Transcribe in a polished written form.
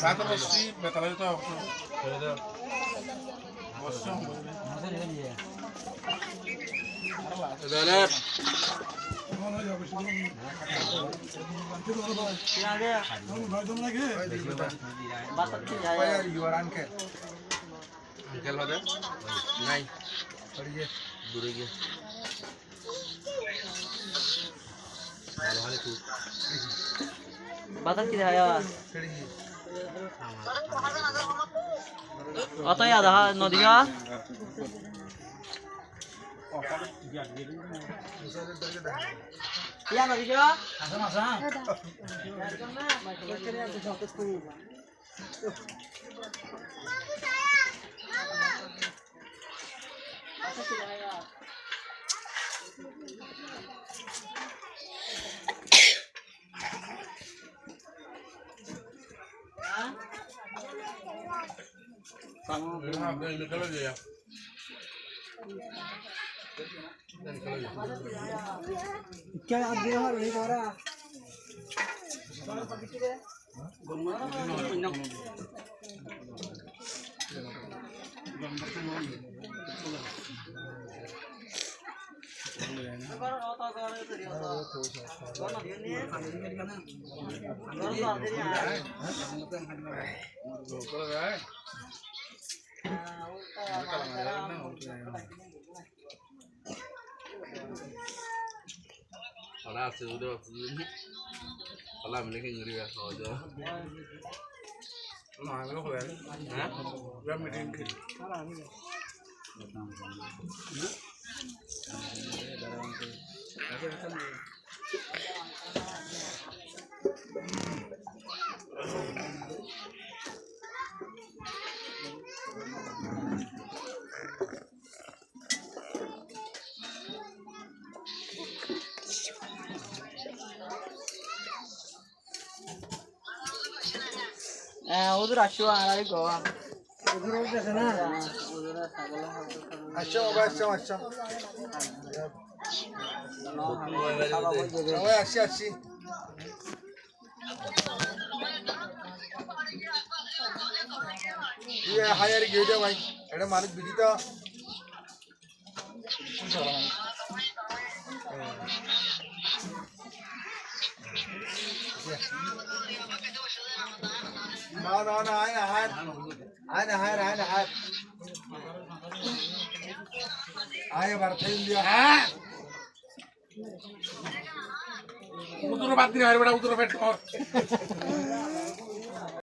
ভাত বসছি বেতালে তো বাতাস কি দেখা অতই আধা নদী ইয়া নদী क्या आप दे रहा नहीं कर रहा Hola, seguro. Hola, me dejen ir a joder. No, no jugar. Ya me tienen que. उधर अच्छो आ रहा है गोवा उधर कैसे ना उधर अच्छा होगा अच्छा अच्छा ओए अच्छी अच्छी ये हाय यार गेट है भाई एड़ा मालिक बिजी था ना आए ना आए बढ़ते इंडिया उधर बात नहीं आ रही बड़ा उधर बैठ और